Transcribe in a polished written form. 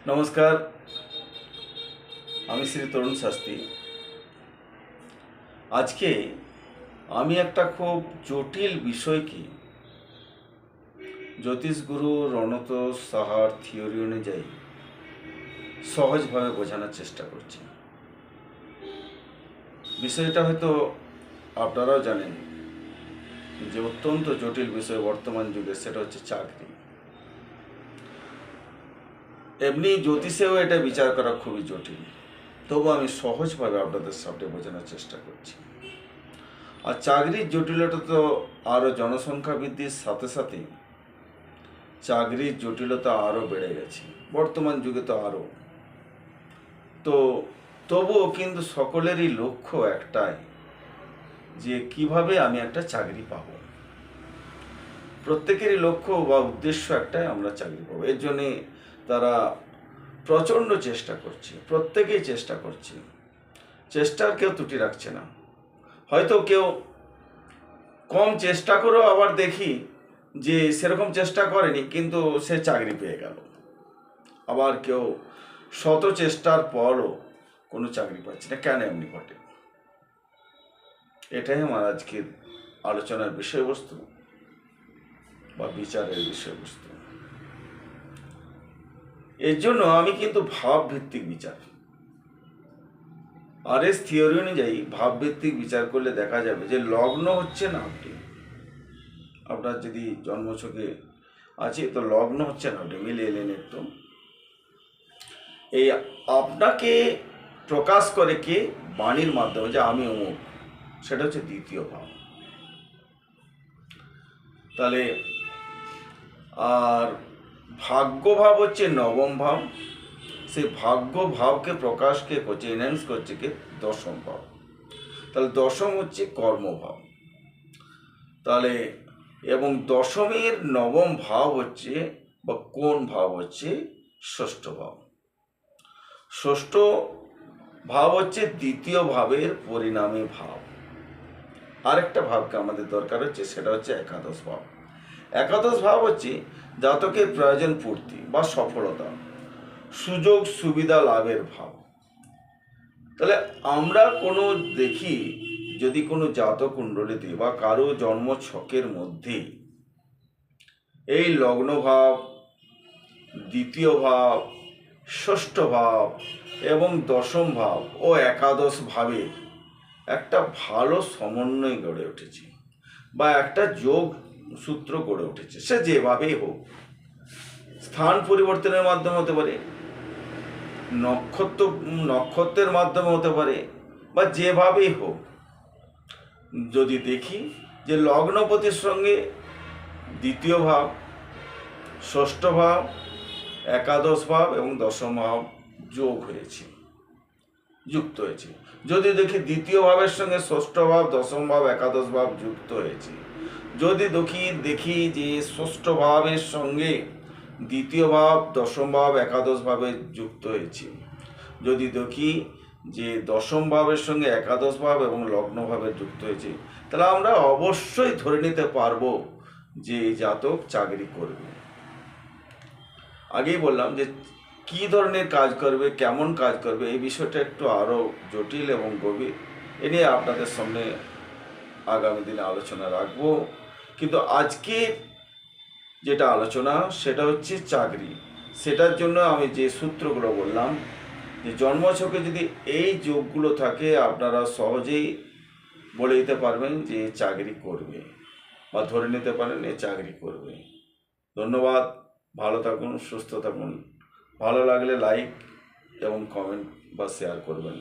নমস্কার, আমি শ্রী তরুণ শাস্ত্রী। আজকে আমি একটা খুব জটিল বিষয়কে জ্যোতিষগুরু রণতোষ সাহার থিওরি অনুযায়ী সহজভাবে বোঝানোর চেষ্টা করছি। বিষয়টা হয়তো আপনারাও জানেন যে অত্যন্ত জটিল বিষয় বর্তমান যুগে, সেটা হচ্ছে চাকরি। এমনি জ্যোতিষেও এটা বিচার করা খুবই জটিল, তবু আমি সহজভাবে আপনাদের সামনে বোঝানোর চেষ্টা করছি। আর চাকরির জটিলতা তো আরও জনসংখ্যা বৃদ্ধির সাথে সাথে চাকরির জটিলতা আরও বেড়ে গেছে বর্তমান যুগে, তো আরও। তো তবুও কিন্তু সকলেরই লক্ষ্য একটাই, যে কিভাবে আমি একটা চাকরি পাব। প্রত্যেকেরই লক্ষ্য বা উদ্দেশ্য একটাই, আমরা চাকরি পাবো। এর জন্যে তারা প্রচণ্ড চেষ্টা করছে, প্রত্যেকেই চেষ্টা করছে, চেষ্টার কেউ ত্রুটি রাখছে না। হয়তো কেউ কম চেষ্টা করেও আবার দেখি যে সেরকম চেষ্টা করেনি, কিন্তু সে চাকরি পেয়ে গেল। আবার কেউ শত চেষ্টার পরও কোনো চাকরি পাচ্ছে না। কেন এমনি ঘটে? এটাই আমার আজকের আলোচনার বিষয়বস্তু বা বিচারের বিষয়বস্তু। এর জন্য আমি কিন্তু ভাবভিত্তিক বিচার, আরএস থিওরি অনুযায়ী ভাবভিত্তিক বিচার করলে দেখা যাবে যে লগ্ন হচ্ছে না, আপনার যদি জন্মছকে আছে তো লগ্ন হচ্ছে না, মিলিয়ে এলেন একটু। এই আপনাকে প্রকাশ করে কে? বাণীর মাধ্যমে, যে আমি অমুক, সেটা হচ্ছে দ্বিতীয় ভাব। তাহলে আর ভাগ্য ভাব হচ্ছে নবম ভাব। সেই ভাগ্য ভাবকে প্রকাশকে করছে, এনহ্যান্স করছে কে? দশম ভাব। তাহলে দশম হচ্ছে কর্মভাব। তাহলে এবং দশমের নবম ভাব হচ্ছে বা কোন ভাব হচ্ছে? ষষ্ঠ ভাব। ষষ্ঠ ভাব হচ্ছে দ্বিতীয় ভাবের পরিণামী ভাব। আরেকটা ভাবকে আমাদের দরকার হচ্ছে, সেটা হচ্ছে একাদশ ভাব। একাদশ ভাব হচ্ছে জাতকের প্রয়োজন পূর্তি বা সফলতা, সুযোগ সুবিধা লাভের ভাব। তাহলে আমরা কোনো দেখি, যদি কোনো জাতক কুণ্ডলিতে বা কারো জন্ম ছকের মধ্যে এই লগ্ন ভাব, দ্বিতীয় ভাব, ষষ্ঠ ভাব এবং দশম ভাব ও একাদশ ভাবের একটা ভালো সমন্বয় গড়ে উঠেছে বা একটা যোগ সূত্র গড়ে উঠেছে, সে যেভাবেই হোক, স্থান পরিবর্তনের মাধ্যমে হতে পারে, নক্ষত্রের মাধ্যমে হতে পারে, বা যেভাবেই হোক, যদি দেখি যে লগ্নপতির সঙ্গে দ্বিতীয় ভাব, ষষ্ঠ ভাব, একাদশ ভাব এবং দশম ভাব যোগ হয়েছে, যুক্ত হয়েছে। যদি দেখি দ্বিতীয় ভাবের সঙ্গে ষষ্ঠ ভাব, দশম ভাব, একাদশ ভাব যুক্ত হয়েছে, যদি দেখি যে ষষ্ঠ ভাবের সঙ্গে দ্বিতীয় ভাব, দশম ভাব, একাদশ ভাবে যুক্ত হয়েছে, যদি দেখি যে দশম ভাবের সঙ্গে একাদশ ভাব এবং লগ্ন ভাবে যুক্ত হয়েছে, তাহলে আমরা অবশ্যই ধরে নিতে পারবো যে এই জাতক চাকরি করবে। আগেই বললাম যে কী ধরনের কাজ করবে, কেমন কাজ করবে, এই বিষয়টা একটু আরও জটিল এবং গভীর। এ নিয়ে আপনাদের সামনে আগামী দিনে আলোচনা রাখবো। কিন্তু আজকে যেটা আলোচনা, সেটা হচ্ছে চাকরি। সেটার জন্য আমি যে সূত্রগুলো বললাম, যে জন্মছকে যদি এই যোগগুলো থাকে, আপনারা সহজেই বলে দিতে পারবেন যে চাকরি করবে, বা ধরে নিতে পারেন এ চাকরি করবে। ধন্যবাদ। ভালো থাকুন, সুস্থ থাকুন। ভালো লাগলে লাইক এবং কমেন্ট বা শেয়ার করবেন।